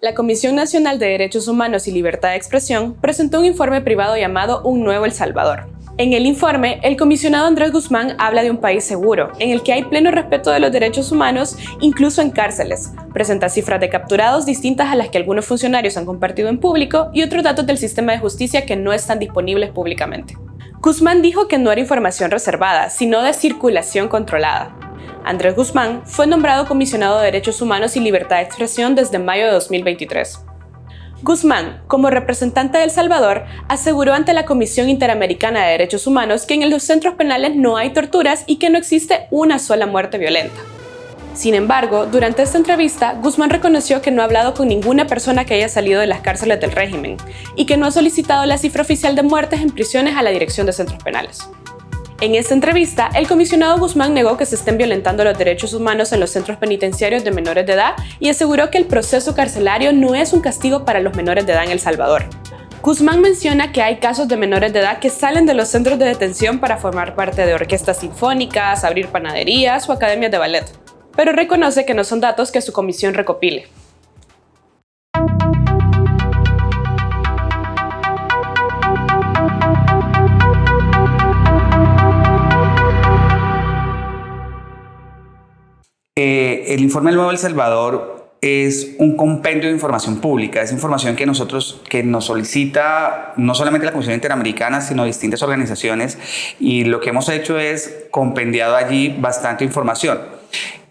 La Comisión Nacional de Derechos Humanos y Libertad de Expresión presentó un informe privado llamado Un Nuevo El Salvador. En el informe, el comisionado Andrés Guzmán habla de un país seguro, en el que hay pleno respeto de los derechos humanos, incluso en cárceles. Presenta cifras de capturados distintas a las que algunos funcionarios han compartido en público y otros datos del sistema de justicia que no están disponibles públicamente. Guzmán dijo que no era información reservada, sino de circulación controlada. Andrés Guzmán fue nombrado comisionado de Derechos Humanos y Libertad de Expresión desde mayo de 2023. Guzmán, como representante de El Salvador, aseguró ante la Comisión Interamericana de Derechos Humanos que en los centros penales no hay torturas y que no existe una sola muerte violenta. Sin embargo, durante esta entrevista, Guzmán reconoció que no ha hablado con ninguna persona que haya salido de las cárceles del régimen y que no ha solicitado la cifra oficial de muertes en prisiones a la Dirección de Centros Penales. En esta entrevista, el comisionado Guzmán negó que se estén violentando los derechos humanos en los centros penitenciarios de menores de edad y aseguró que el proceso carcelario no es un castigo para los menores de edad en El Salvador. Guzmán menciona que hay casos de menores de edad que salen de los centros de detención para formar parte de orquestas sinfónicas, abrir panaderías o academias de ballet, pero reconoce que no son datos que su comisión recopile. El informe del Nuevo El Salvador es un compendio de información pública, es información que nos solicita no solamente la Comisión Interamericana, sino distintas organizaciones, y lo que hemos hecho es compendiado allí bastante información.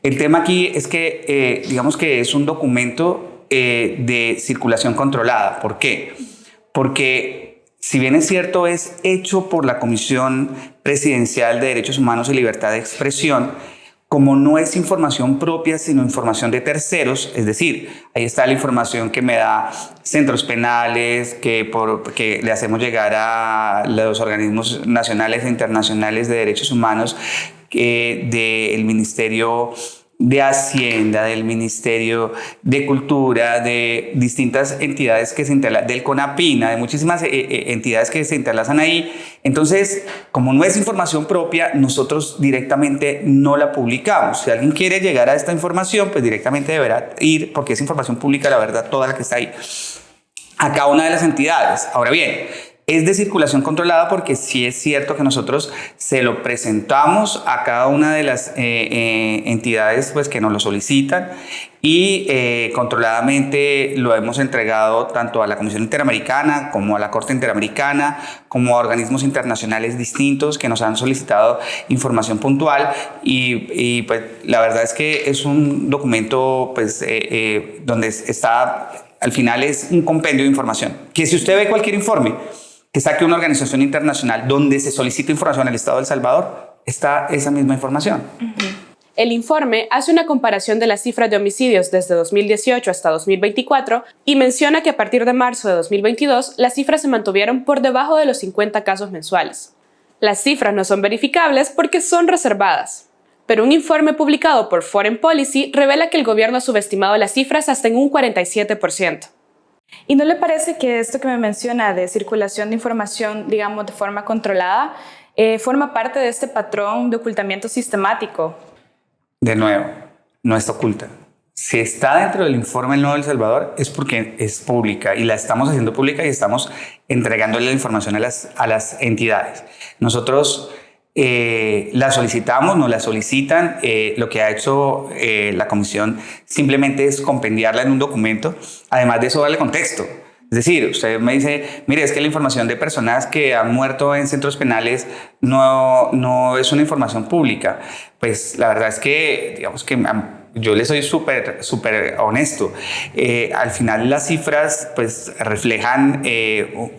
El tema aquí es que digamos que es un documento de circulación controlada. ¿Por qué? Porque si bien es cierto, es hecho por la Comisión Presidencial de Derechos Humanos y Libertad de Expresión, como no es información propia, sino información de terceros, es decir, ahí está la información que me da centros penales, que le hacemos llegar a los organismos nacionales e internacionales de derechos humanos, del Ministerio de Hacienda, del Ministerio de Cultura, de distintas entidades que se interlazan, del CONAPINA, de muchísimas entidades que se interlazan ahí. Entonces, como no es información propia, nosotros directamente no la publicamos. Si alguien quiere llegar a esta información, pues directamente deberá ir, porque es información pública, la verdad, toda la que está ahí, a cada una de las entidades. Ahora bien, es de circulación controlada porque sí es cierto que nosotros se lo presentamos a cada una de las entidades pues, que nos lo solicitan y controladamente lo hemos entregado tanto a la Comisión Interamericana como a la Corte Interamericana, como a organismos internacionales distintos que nos han solicitado información puntual y pues, la verdad es que es un documento pues, donde está, al final es un compendio de información, que si usted ve cualquier informe que saque una organización internacional donde se solicita información al Estado de El Salvador, está esa misma información. El informe hace una comparación de las cifras de homicidios desde 2018 hasta 2024 y menciona que a partir de marzo de 2022 las cifras se mantuvieron por debajo de los 50 casos mensuales. Las cifras no son verificables porque son reservadas, pero un informe publicado por Foreign Policy revela que el gobierno ha subestimado las cifras hasta en un 47%. ¿Y no le parece que esto que me menciona de circulación de información, digamos, de forma controlada, forma parte de este patrón de ocultamiento sistemático? De nuevo, no está oculta. Si está dentro del informe del Nuevo El Salvador es porque es pública y la estamos haciendo pública y estamos entregándole la información a las entidades. Nosotros la solicitamos, nos la solicitan, lo que ha hecho la comisión simplemente es compendiarla en un documento, además de eso darle contexto. Es decir, usted me dice, mire, es que la información de personas que han muerto en centros penales no es una información pública. Pues la verdad es que, digamos que yo le soy súper honesto. Al final las cifras pues, reflejan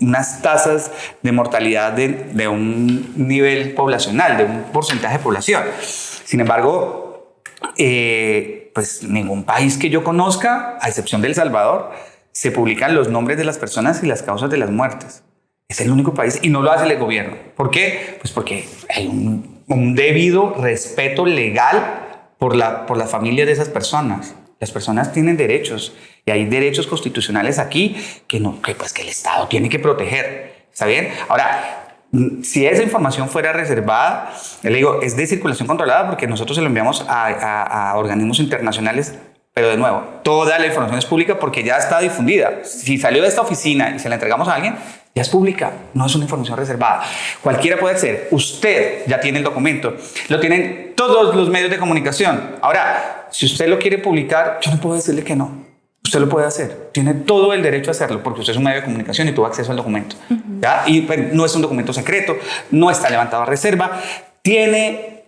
unas tasas de mortalidad de un nivel poblacional, de un porcentaje de población. Sin embargo, pues ningún país que yo conozca, a excepción de El Salvador, se publican los nombres de las personas y las causas de las muertes. Es el único país y no lo hace el gobierno. ¿Por qué? Pues porque hay un debido respeto legal por las familias de esas personas. Las personas tienen derechos y hay derechos constitucionales aquí que el Estado tiene que proteger. ¿Está bien? Ahora, si esa información fuera reservada, le digo, es de circulación controlada porque nosotros se lo enviamos a organismos internacionales Pero de nuevo, toda la información es pública porque ya está difundida. Si salió de esta oficina y se la entregamos a alguien, ya es pública, no es una información reservada. Cualquiera puede acceder. Usted ya tiene el documento, lo tienen todos los medios de comunicación. Ahora, si usted lo quiere publicar, yo no puedo decirle que no. Usted lo puede hacer, tiene todo el derecho a hacerlo porque usted es un medio de comunicación y tuvo acceso al documento. ¿Ya? Y pues, no es un documento secreto, no está levantado a reserva, tiene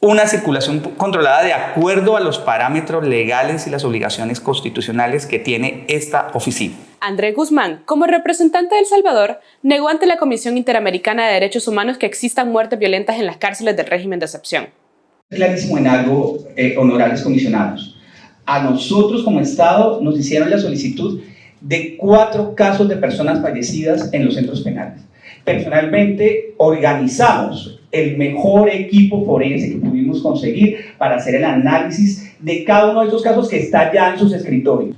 una circulación controlada de acuerdo a los parámetros legales y las obligaciones constitucionales que tiene esta oficina. Andrés Guzmán, como representante de El Salvador, negó ante la Comisión Interamericana de Derechos Humanos que existan muertes violentas en las cárceles del régimen de excepción. Clarísimo en algo, honorables comisionados. A nosotros como Estado nos hicieron la solicitud de 4 casos de personas fallecidas en los centros penales. Personalmente organizamos el mejor equipo forense que pudimos conseguir para hacer el análisis de cada uno de estos casos que está ya en sus escritorios.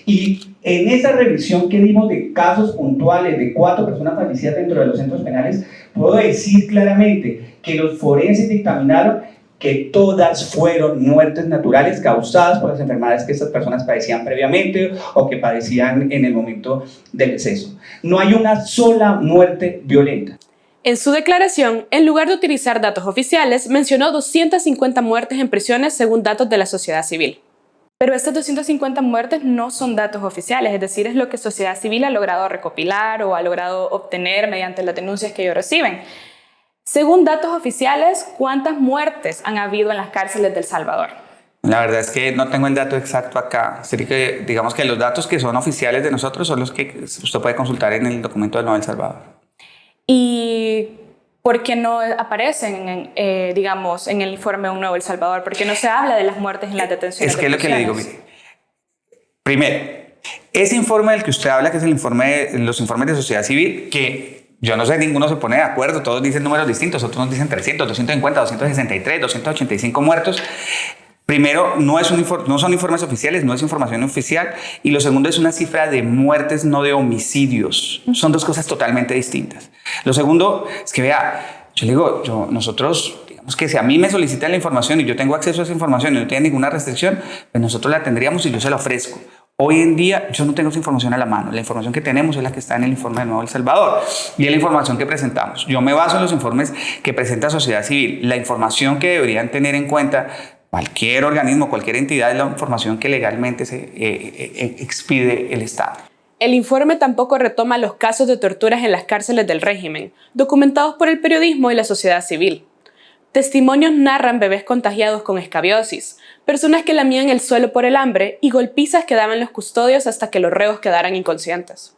Y en esa revisión que dimos de casos puntuales de 4 personas fallecidas dentro de los centros penales, puedo decir claramente que los forenses dictaminaron que todas fueron muertes naturales causadas por las enfermedades que estas personas padecían previamente o que padecían en el momento del deceso. No hay una sola muerte violenta. En su declaración, en lugar de utilizar datos oficiales, mencionó 250 muertes en prisiones según datos de la sociedad civil. Pero estas 250 muertes no son datos oficiales, es decir, es lo que sociedad civil ha logrado recopilar o ha logrado obtener mediante las denuncias que ellos reciben. Según datos oficiales, ¿cuántas muertes han habido en las cárceles de El Salvador? La verdad es que no tengo el dato exacto acá. Así que digamos que los datos que son oficiales de nosotros son los que usted puede consultar en el documento del Nuevo El Salvador. ¿Y por qué no aparecen, digamos, en el informe Un Nuevo El Salvador? ¿Por qué no se habla de las muertes en las detenciones? Es que es lo que le digo, mire. Primero, ese informe del que usted habla, que es los informes de sociedad civil, que yo no sé, ninguno se pone de acuerdo, todos dicen números distintos, otros nos dicen 300, 250, 263, 285 muertos. Primero, no son informes oficiales, no es información oficial. Y lo segundo es una cifra de muertes, no de homicidios. Son 2 cosas totalmente distintas. Lo segundo es que, vea, yo le digo, nosotros, digamos que si a mí me solicitan la información y yo tengo acceso a esa información y no tiene ninguna restricción, pues nosotros la tendríamos y yo se la ofrezco. Hoy en día yo no tengo esa información a la mano. La información que tenemos es la que está en el informe de Nuevo El Salvador y es la información que presentamos. Yo me baso en los informes que presenta sociedad civil. La información que deberían tener en cuenta cualquier organismo, cualquier entidad es la información que legalmente se expide el Estado. El informe tampoco retoma los casos de torturas en las cárceles del régimen, documentados por el periodismo y la sociedad civil. Testimonios narran bebés contagiados con escabiosis, personas que lamían el suelo por el hambre y golpizas que daban los custodios hasta que los reos quedaran inconscientes.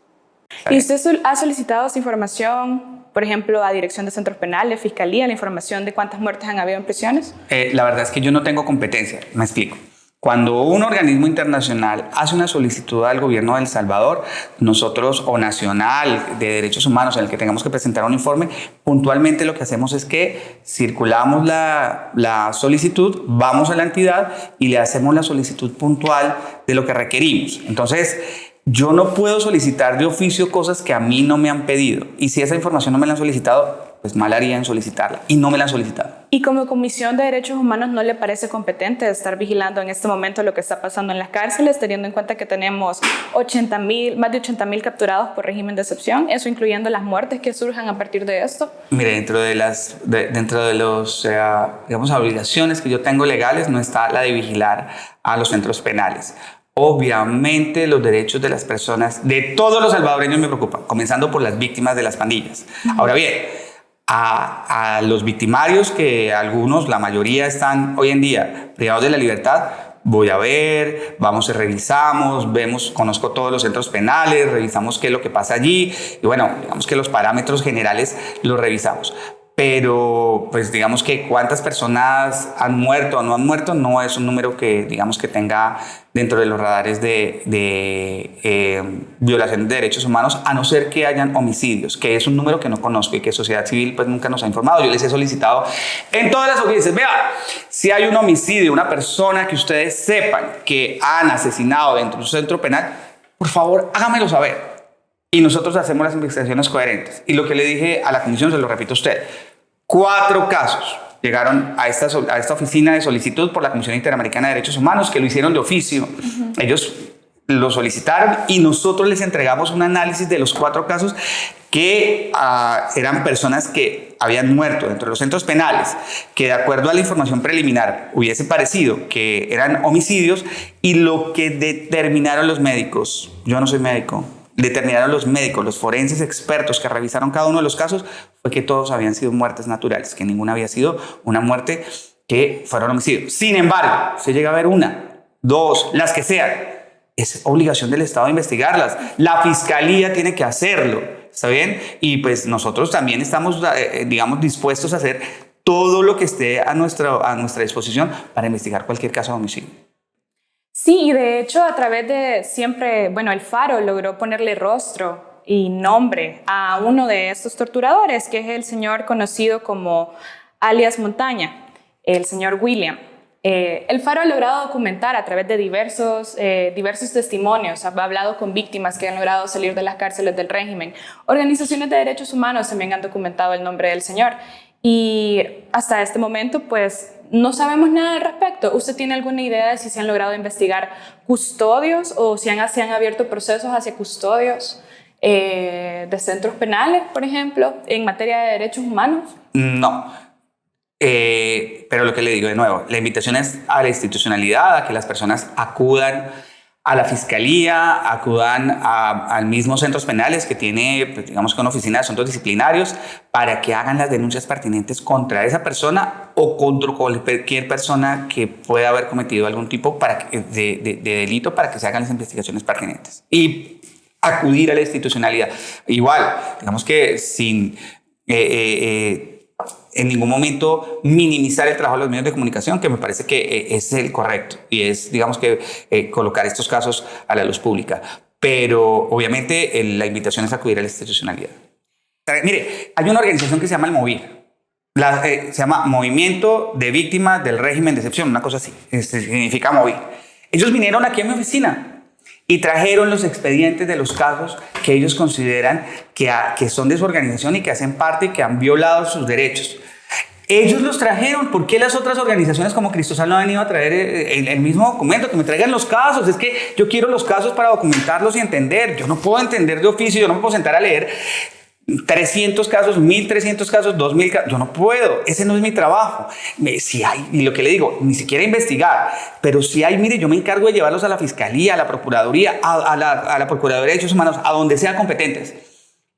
¿Y usted ha solicitado esa información, por ejemplo, a Dirección de Centros Penales, Fiscalía, la información de cuántas muertes han habido en prisiones? La verdad es que yo no tengo competencia, me explico. Cuando un organismo internacional hace una solicitud al gobierno de El Salvador, nosotros o nacional de derechos humanos en el que tengamos que presentar un informe, puntualmente lo que hacemos es que circulamos la solicitud, vamos a la entidad y le hacemos la solicitud puntual de lo que requerimos. Entonces, yo no puedo solicitar de oficio cosas que a mí no me han pedido. Y si esa información no me la han solicitado, pues mal haría en solicitarla. Y no me la han solicitado. ¿Y como Comisión de Derechos Humanos no le parece competente estar vigilando en este momento lo que está pasando en las cárceles, teniendo en cuenta que tenemos más de 80,000 capturados por régimen de excepción, eso incluyendo las muertes que surjan a partir de esto? Mire, dentro de las digamos, obligaciones que yo tengo legales no está la de vigilar a los centros penales. Obviamente los derechos de las personas, de todos los salvadoreños me preocupan, comenzando por las víctimas de las pandillas. Ahora bien, a los victimarios, que algunos, la mayoría están hoy en día privados de la libertad, voy a ver, vamos y revisamos, conozco todos los centros penales, revisamos qué es lo que pasa allí y bueno, digamos que los parámetros generales los revisamos. Pero pues digamos que cuántas personas han muerto o no han muerto no es un número que digamos que tenga dentro de los radares de violación de derechos humanos, a no ser que hayan homicidios, que es un número que no conozco y que sociedad civil pues nunca nos ha informado. Yo les he solicitado en todas las audiencias, vea, si hay un homicidio, una persona que ustedes sepan que han asesinado dentro de un centro penal, por favor háganmelo saber. Y nosotros hacemos las investigaciones coherentes. Y lo que le dije a la comisión, se lo repito a usted, 4 casos, llegaron a esta oficina de solicitud por la Comisión Interamericana de Derechos Humanos, que lo hicieron de oficio. Ellos lo solicitaron y nosotros les entregamos un análisis de los 4 casos que eran personas que habían muerto dentro de los centros penales, que de acuerdo a la información preliminar hubiese parecido que eran homicidios, y lo que determinaron los médicos, yo no soy médico, determinaron los médicos, los forenses expertos que revisaron cada uno de los casos, fue que todos habían sido muertes naturales, que ninguna había sido una muerte que fueron homicidios. Sin embargo, se llega a ver 1, 2, las que sean, es obligación del Estado investigarlas. La Fiscalía tiene que hacerlo, ¿está bien? Y pues nosotros también estamos, digamos, dispuestos a hacer todo lo que esté a nuestra disposición para investigar cualquier caso de homicidio. Sí, y de hecho a través de siempre, bueno, el Faro logró ponerle rostro y nombre a uno de estos torturadores, que es el señor conocido como alias Montaña, el señor William. El Faro ha logrado documentar a través de diversos testimonios, ha hablado con víctimas que han logrado salir de las cárceles del régimen. Organizaciones de derechos humanos también han documentado el nombre del señor. Y hasta este momento, pues, no sabemos nada al respecto. ¿Usted tiene alguna idea de si se han logrado investigar custodios o si se han abierto procesos hacia custodios de centros penales, por ejemplo, en materia de derechos humanos? No. Pero lo que le digo de nuevo, la invitación es a la institucionalidad, a que las personas acudan a la fiscalía, acudan a mismos centros penales que tiene, pues, digamos, con oficina de asuntos disciplinarios, para que hagan las denuncias pertinentes contra esa persona o contra cualquier persona que pueda haber cometido algún tipo de delito, para que se hagan las investigaciones pertinentes. Y acudir a la institucionalidad. Igual, digamos que sin en ningún momento minimizar el trabajo de los medios de comunicación, que me parece que es el correcto, y es, digamos, que colocar estos casos a la luz pública. Pero obviamente la invitación es acudir a la institucionalidad. Mire, hay una organización que se llama el MOVIR. Se llama Movimiento de Víctimas del Régimen de Excepción, una cosa así, significa MOVIR. Ellos vinieron aquí a mi oficina y trajeron los expedientes de los casos que ellos consideran que son de su organización y que hacen parte y que han violado sus derechos. Ellos los trajeron. ¿Por qué las otras organizaciones como Cristosal no han venido a traer el mismo documento? Que me traigan los casos. Es que yo quiero los casos para documentarlos y entender. Yo no puedo entender de oficio, yo no me puedo sentar a leer 300 casos, 1300 casos, 2000 casos. Yo no puedo, ese no es mi trabajo. Si hay, y lo que le digo, ni siquiera investigar, pero si hay, mire, yo me encargo de llevarlos a la Fiscalía, a la Procuraduría, a la Procuraduría de Derechos Humanos, a donde sean competentes.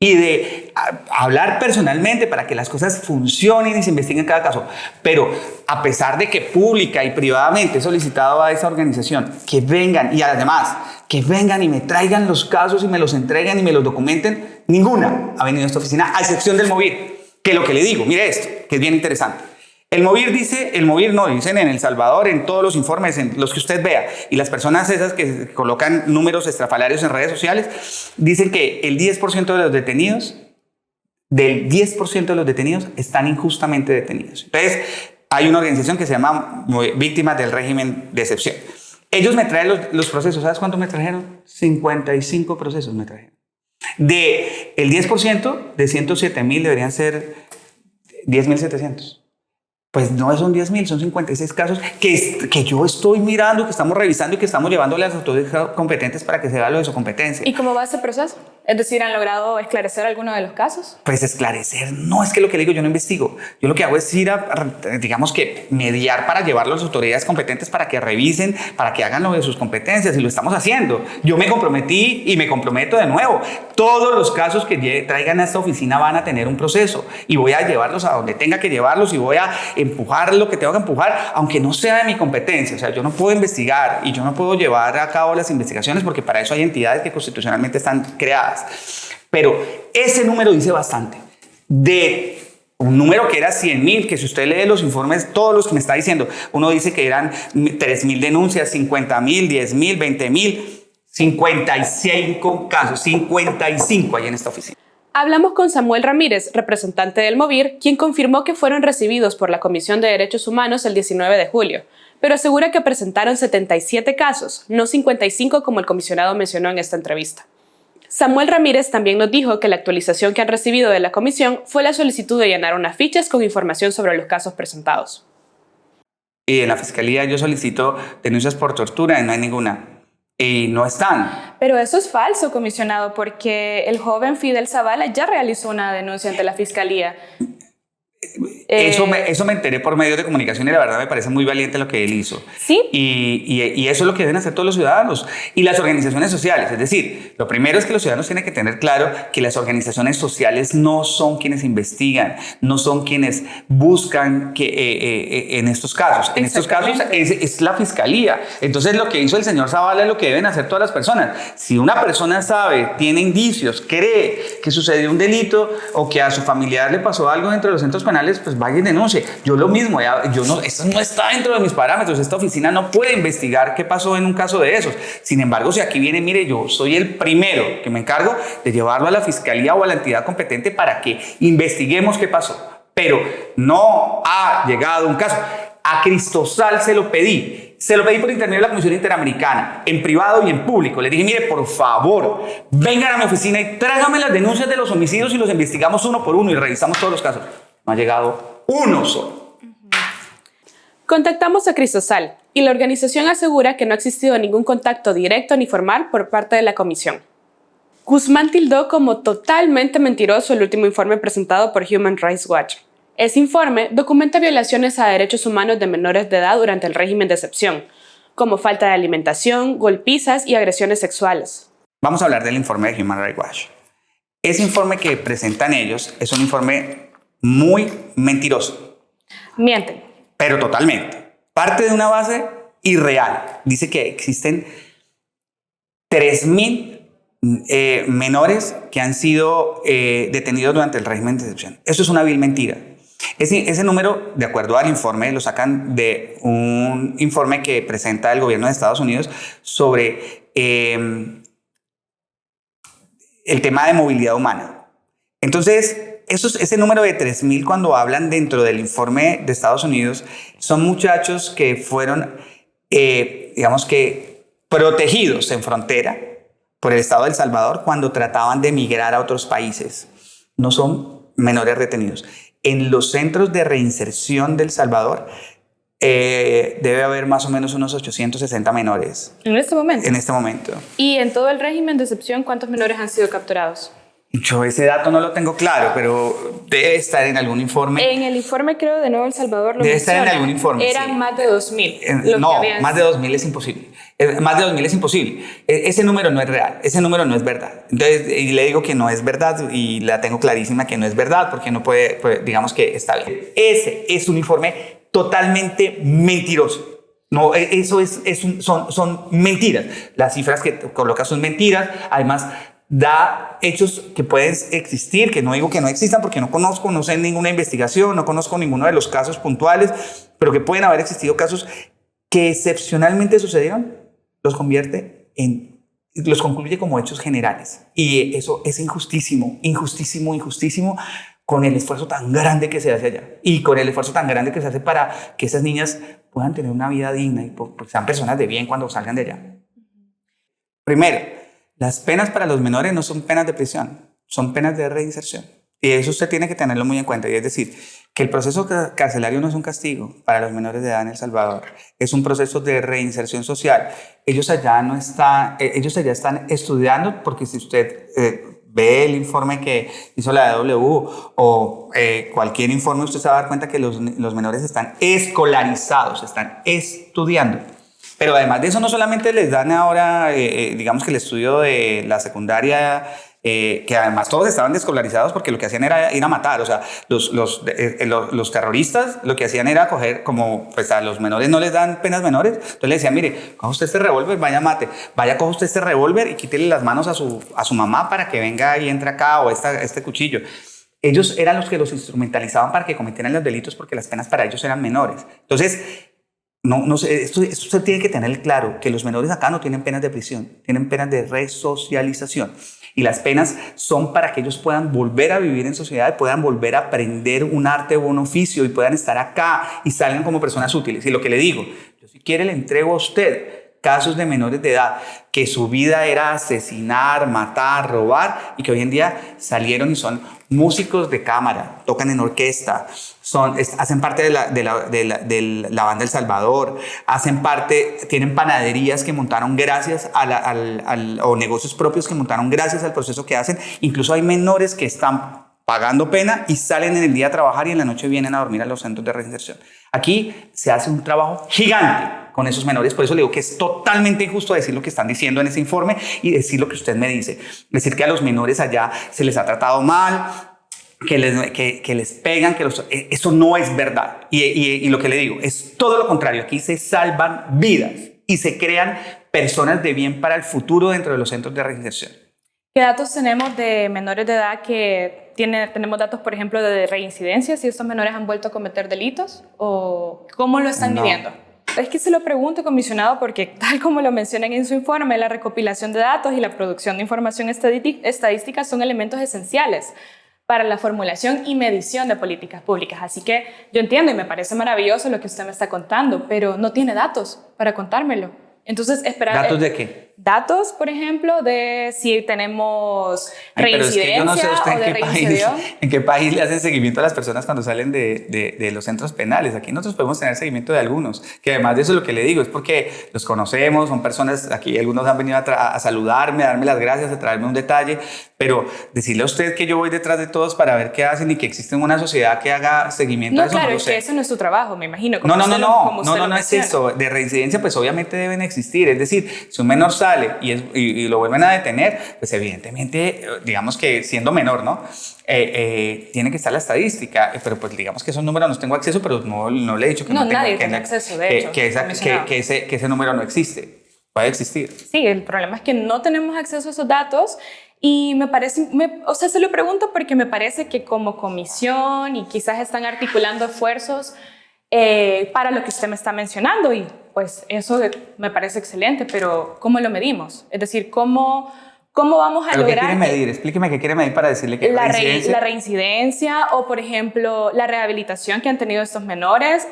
Y de hablar personalmente para que las cosas funcionen y se investiguen cada caso. Pero a pesar de que pública y privadamente he solicitado a esa organización que vengan, y además que vengan y me traigan los casos y me los entreguen y me los documenten, ninguna ha venido a esta oficina, a excepción del MOVIR, que lo que le digo, mire esto, que es bien interesante. El MOVIR dicen en El Salvador, en todos los informes, en los que usted vea, y las personas esas que colocan números estrafalarios en redes sociales, dicen que el 10% de los detenidos, están injustamente detenidos. Entonces, hay una organización que se llama Víctimas del Régimen de Excepción. Ellos me traen los procesos. ¿Sabes cuánto me trajeron? 55 procesos me trajeron. El 10% de 107,000 deberían ser 10,700. Pues no son 10,000, son 56 casos que yo estoy mirando, que estamos revisando y que estamos llevándole a las autoridades competentes para que se vea lo de su competencia. ¿Y cómo va ese proceso? Es decir, ¿han logrado esclarecer alguno de los casos? Pues esclarecer, no, es que lo que le digo, yo no investigo. Yo lo que hago es ir digamos que mediar para llevarlo a las autoridades competentes para que revisen, para que hagan lo de sus competencias, y lo estamos haciendo. Yo me comprometí y me comprometo de nuevo. Todos los casos que traigan a esta oficina van a tener un proceso y voy a llevarlos a donde tenga que llevarlos y voy a empujar lo que tengo que empujar, aunque no sea de mi competencia. O sea, yo no puedo investigar y yo no puedo llevar a cabo las investigaciones porque para eso hay entidades que constitucionalmente están creadas. Pero ese número dice bastante. De un número que era 100,000, que si usted lee los informes, todos los que me está diciendo, uno dice que eran 3,000 denuncias, 50,000, 10,000, 20,000, 55 casos, 55 hay en esta oficina. Hablamos con Samuel Ramírez, representante del MOVIR, quien confirmó que fueron recibidos por la Comisión de Derechos Humanos el 19 de julio, pero asegura que presentaron 77 casos, no 55 como el comisionado mencionó en esta entrevista. Samuel Ramírez también nos dijo que la actualización que han recibido de la comisión fue la solicitud de llenar unas fichas con información sobre los casos presentados. Y en la fiscalía yo solicito denuncias por tortura y no hay ninguna. Y no están. Pero eso es falso, comisionado, porque el joven Fidel Zavala ya realizó una denuncia ante la fiscalía. Eso me enteré por medios de comunicación y la verdad me parece muy valiente lo que él hizo. Sí. Y eso es lo que deben hacer todos los ciudadanos y las organizaciones sociales. Es decir, lo primero es que los ciudadanos tienen que tener claro que las organizaciones sociales no son quienes investigan, no son quienes buscan en estos casos. En estos casos es la fiscalía. Entonces lo que hizo el señor Zavala es lo que deben hacer todas las personas. Si una persona sabe, tiene indicios, cree que sucedió un delito o que a su familiar le pasó algo dentro de los centros penales, pues vaya y denuncie. Yo lo mismo, esto no está dentro de mis parámetros, esta oficina no puede investigar qué pasó en un caso de esos. Sin embargo, si aquí viene, mire, yo soy el primero que me encargo de llevarlo a la fiscalía o a la entidad competente para que investiguemos qué pasó. Pero no ha llegado un caso. A Cristosal se lo pedí por intermedio de la Comisión Interamericana, en privado y en público. Le dije, mire, por favor, vengan a mi oficina y tráigame las denuncias de los homicidios y los investigamos uno por uno y revisamos todos los casos. No ha llegado uno solo. Contactamos a Cristosal y la organización asegura que no ha existido ningún contacto directo ni formal por parte de la comisión. Guzmán tildó como totalmente mentiroso el último informe presentado por Human Rights Watch. Ese informe documenta violaciones a derechos humanos de menores de edad durante el régimen de excepción, como falta de alimentación, golpizas y agresiones sexuales. Vamos a hablar del informe de Human Rights Watch. Ese informe que presentan ellos es un informe muy mentiroso. Mienten. Pero totalmente. Parte de una base irreal. Dice que existen 3.000 menores que han sido detenidos durante el régimen de excepción. Eso es una vil mentira. Ese número, de acuerdo al informe, lo sacan de un informe que presenta el gobierno de Estados Unidos sobre el tema de movilidad humana. Entonces, ese número de 3.000, cuando hablan dentro del informe de Estados Unidos, son muchachos que fueron, digamos que, protegidos en frontera por el Estado de El Salvador cuando trataban de emigrar a otros países. No son menores retenidos. En los centros de reinserción de El Salvador debe haber más o menos unos 860 menores. ¿En este momento? En este momento. ¿Y en todo el régimen de excepción cuántos menores han sido capturados? Yo ese dato no lo tengo claro, pero debe estar en algún informe. En el informe, creo, de Nuevo El Salvador lo debe menciona. Estar en algún informe. Eran sí. más de 2.000. No, más de 2.000 es imposible. Más de 2.000 es imposible. Ese número no es real. Ese número no es verdad. Entonces, y le digo que no es verdad y la tengo clarísima que no es verdad porque no puede, digamos que está bien. Ese es un informe totalmente mentiroso. No, eso son mentiras. Las cifras que coloca son mentiras. Además, da hechos que pueden existir, que no digo que no existan porque no conozco, no sé ninguna investigación, no conozco ninguno de los casos puntuales, pero que pueden haber existido casos que excepcionalmente sucedieron, los concluye como hechos generales. Y eso es injustísimo con el esfuerzo tan grande que se hace allá y con el esfuerzo tan grande que se hace para que esas niñas puedan tener una vida digna y sean personas de bien cuando salgan de allá. Primero, las penas para los menores no son penas de prisión, son penas de reinserción. Y eso usted tiene que tenerlo muy en cuenta. Y es decir, que el proceso carcelario no es un castigo para los menores de edad en El Salvador. Es un proceso de reinserción social. Ellos allá están estudiando, porque si usted ve el informe que hizo la DW o cualquier informe, usted se va a dar cuenta que los menores están escolarizados, están estudiando. Pero además de eso, no solamente les dan ahora, digamos que el estudio de la secundaria, que además todos estaban desescolarizados porque lo que hacían era ir a matar. O sea, los terroristas lo que hacían era coger, como pues a los menores no les dan penas menores, entonces le decían, mire, coja usted este revólver, vaya mate, vaya coja usted este revólver y quítele las manos a su mamá para que venga y entre acá, o este cuchillo. Ellos eran los que los instrumentalizaban para que cometieran los delitos porque las penas para ellos eran menores. Entonces, no sé, esto usted tiene que tener claro que los menores acá no tienen penas de prisión, tienen penas de resocialización. Y las penas son para que ellos puedan volver a vivir en sociedad, puedan volver a aprender un arte o un oficio y puedan estar acá y salgan como personas útiles. Y lo que le digo, yo si quiere le entrego a usted casos de menores de edad que su vida era asesinar, matar, robar y que hoy en día salieron y son músicos de cámara, tocan en orquesta, hacen parte de la banda El Salvador, tienen panaderías que montaron gracias o negocios propios que montaron gracias al proceso que hacen. Incluso hay menores que están pagando pena y salen en el día a trabajar y en la noche vienen a dormir a los centros de reinserción. Aquí se hace un trabajo gigante con esos menores, por eso le digo que es totalmente injusto decir lo que están diciendo en ese informe y decir lo que usted me dice. Decir que a los menores allá se les ha tratado mal, que les pegan, eso no es verdad. Y lo que le digo es todo lo contrario. Aquí se salvan vidas y se crean personas de bien para el futuro dentro de los centros de reinserción. ¿Qué datos tenemos de menores de edad tenemos datos, por ejemplo, de reincidencia, si estos menores han vuelto a cometer delitos o cómo lo están viviendo? Es que se lo pregunto, comisionado, porque tal como lo mencionan en su informe, la recopilación de datos y la producción de información estadística son elementos esenciales para la formulación y medición de políticas públicas. Así que yo entiendo y me parece maravilloso lo que usted me está contando, pero no tiene datos para contármelo. Entonces, esperar. ¿Datos de qué? Datos, por ejemplo, de si tenemos reincidencia yo no sé usted o de reincidión. en qué país le hacen seguimiento a las personas cuando salen de los centros penales. Aquí nosotros podemos tener seguimiento de algunos, que además de eso lo que le digo es porque los conocemos, son personas, aquí algunos han venido a saludarme, a darme las gracias, a traerme un detalle, pero decirle a usted que yo voy detrás de todos para ver qué hacen y que existe una sociedad que haga seguimiento a eso. Claro, no es que eso no es su trabajo, me imagino. No es eso. De reincidencia, pues obviamente deben existir. Es decir, si un menor sale y lo vuelven a detener, pues evidentemente, digamos que siendo menor, ¿no? Tiene que estar la estadística, pero pues digamos que esos números no tengo acceso, pero no le he dicho que nadie tiene acceso, de hecho. Que ese número no existe. Puede existir. Sí, el problema es que no tenemos acceso a esos datos y me parece, se lo pregunto porque me parece que como comisión y quizás están articulando esfuerzos para lo que usted me está mencionando y pues eso me parece excelente, pero ¿cómo lo medimos? Es decir, ¿cómo vamos a ¿Pero lograr? ¿Qué quiere medir? Explíqueme qué quiere medir para decirle que la reincidencia o, por ejemplo, la rehabilitación que han tenido estos menores.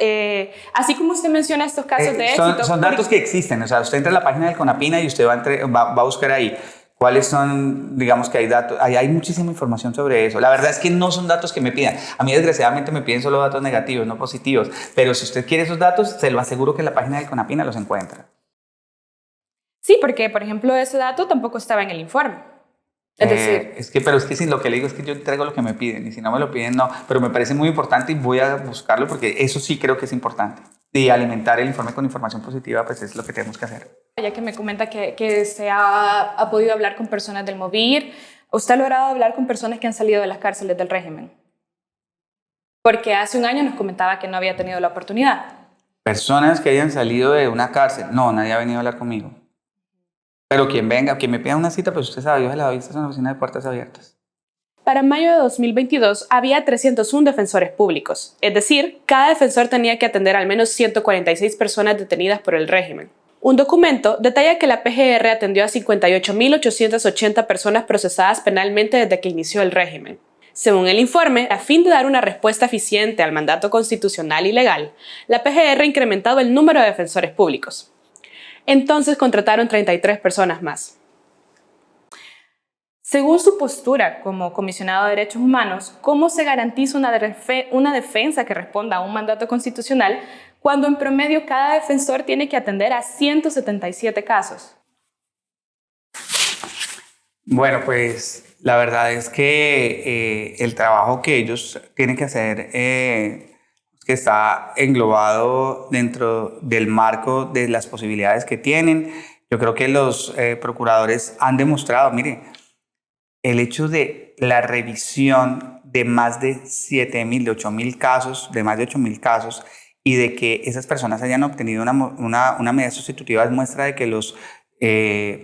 Así como usted menciona estos casos de éxito. Son datos que existen. O sea, usted entra a la página del CONAPINA y usted va a buscar ahí cuáles son, digamos que hay datos. Hay muchísima información sobre eso. La verdad es que no son datos que me pidan. A mí, desgraciadamente, me piden solo datos negativos, no positivos. Pero si usted quiere esos datos, se lo aseguro que en la página del CONAPINA los encuentra. Sí, porque, por ejemplo, ese dato tampoco estaba en el informe. Es decir... Pero es que si lo que le digo es que yo entrego lo que me piden y si no me lo piden, no. Pero me parece muy importante y voy a buscarlo porque eso sí creo que es importante. Y alimentar el informe con información positiva, pues es lo que tenemos que hacer. Ya que me comenta que se ha podido hablar con personas del MOVIR, ¿usted ha logrado hablar con personas que han salido de las cárceles del régimen? Porque hace un año nos comentaba que no había tenido la oportunidad. Personas que hayan salido de una cárcel, no, nadie ha venido a hablar conmigo. Pero quien venga, quien me pida una cita, pues usted sabe, yo se la vista en la oficina de puertas abiertas. Para mayo de 2022 había 301 defensores públicos, es decir, cada defensor tenía que atender al menos 146 personas detenidas por el régimen. Un documento detalla que la PGR atendió a 58.880 personas procesadas penalmente desde que inició el régimen. Según el informe, a fin de dar una respuesta eficiente al mandato constitucional y legal, la PGR ha incrementado el número de defensores públicos. Entonces contrataron 33 personas más. Según su postura como comisionado de derechos humanos, ¿cómo se garantiza una defensa que responda a un mandato constitucional cuando en promedio cada defensor tiene que atender a 177 casos? Bueno, pues la verdad es que el trabajo que ellos tienen que hacer, que está englobado dentro del marco de las posibilidades que tienen, yo creo que los procuradores han demostrado, mire, el hecho de la revisión de más de 7.000, de 8.000 casos, de más de 8.000 casos, y de que esas personas hayan obtenido una medida sustitutiva es muestra de que los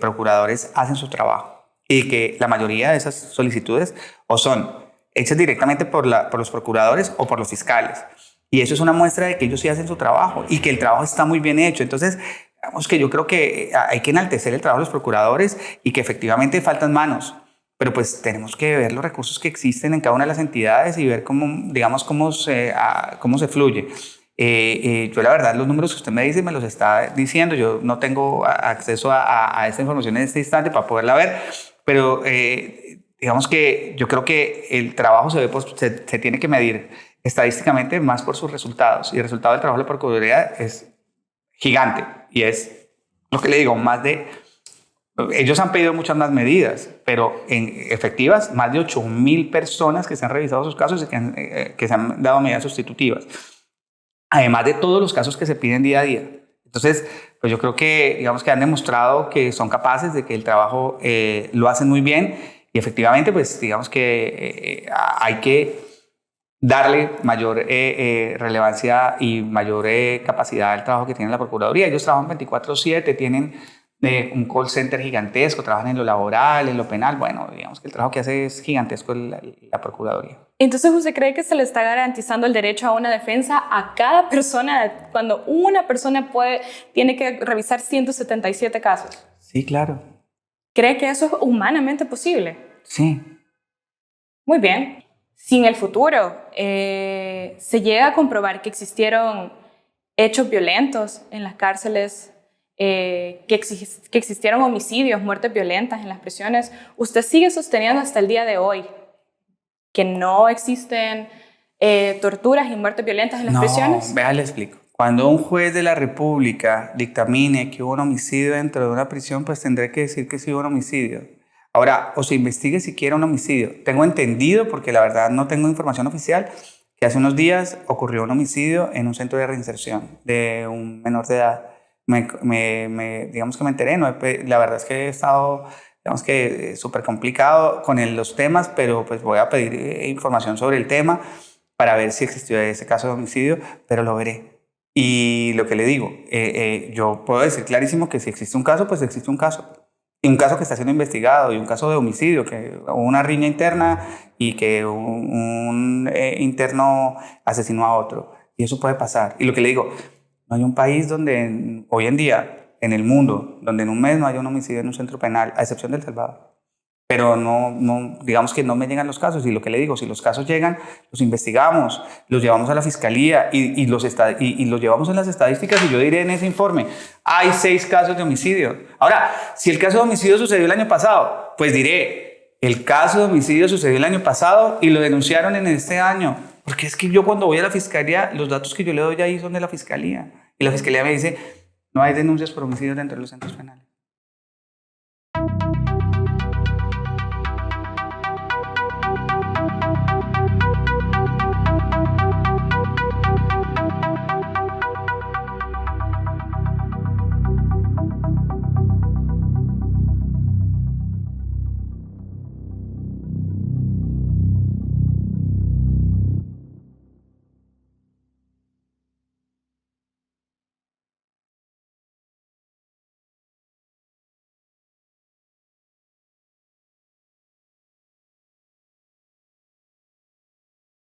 procuradores hacen su trabajo y que la mayoría de esas solicitudes o son hechas directamente por los procuradores o por los fiscales. Y eso es una muestra de que ellos sí hacen su trabajo y que el trabajo está muy bien hecho. Entonces, digamos que yo creo que hay que enaltecer el trabajo de los procuradores y que efectivamente faltan manos. Pero pues tenemos que ver los recursos que existen en cada una de las entidades y ver cómo, digamos, cómo se fluye. Yo la verdad los números que usted me dice me los está diciendo, yo no tengo acceso a esta información en este instante para poderla ver, pero digamos que yo creo que el trabajo se tiene que medir estadísticamente más por sus resultados, y el resultado del trabajo de la Procuraduría es gigante, y es lo que le digo, ellos han pedido muchas más medidas, pero en efectivas, más de 8.000 personas que se han revisado sus casos y que se han dado medidas sustitutivas, además de todos los casos que se piden día a día. Entonces, pues yo creo que, digamos que han demostrado que son capaces de que el trabajo lo hacen muy bien, y efectivamente, pues digamos que hay que darle mayor relevancia y mayor capacidad al trabajo que tiene la Procuraduría. Ellos trabajan 24/7, tienen un call center gigantesco, trabajan en lo laboral, en lo penal. Bueno, digamos que el trabajo que hace es gigantesco la Procuraduría. Entonces, ¿usted cree que se le está garantizando el derecho a una defensa a cada persona cuando una persona tiene que revisar 177 casos? Sí, claro. ¿Cree que eso es humanamente posible? Sí. Muy bien. Si en el futuro se llega a comprobar que existieron hechos violentos en las cárceles, que existieron homicidios, muertes violentas en las prisiones, ¿usted sigue sosteniendo hasta el día de hoy que no existen torturas y muertes violentas en las prisiones? No, vea, le explico. Cuando un juez de la República dictamine que hubo un homicidio dentro de una prisión, pues tendré que decir que sí hubo un homicidio. Ahora, o se investigue siquiera un homicidio. Tengo entendido, porque la verdad no tengo información oficial, que hace unos días ocurrió un homicidio en un centro de reinserción de un menor de edad. Digamos que me enteré, ¿no? La verdad es que he estado, digamos que súper complicado con los temas, pero pues voy a pedir información sobre el tema para ver si existió ese caso de homicidio, pero lo veré. Y lo que le digo, yo puedo decir clarísimo que si existe un caso, pues existe un caso. Y un caso que está siendo investigado, y un caso de homicidio, que hubo una riña interna y que un interno asesinó a otro. Y eso puede pasar. Y lo que le digo, no hay un país donde hoy en día, en el mundo, donde en un mes no haya un homicidio en un centro penal, a excepción de El Salvador. Pero no, digamos que no me llegan los casos, y lo que le digo, si los casos llegan, los investigamos, los llevamos a la fiscalía y los llevamos en las estadísticas, y yo diré en ese informe, hay 6 casos de homicidio. Ahora, si el caso de homicidio sucedió el año pasado, pues diré, el caso de homicidio sucedió el año pasado y lo denunciaron en este año, porque es que yo cuando voy a la fiscalía, los datos que yo le doy ahí son de la fiscalía, y la fiscalía me dice, no hay denuncias por homicidios dentro de los centros penales.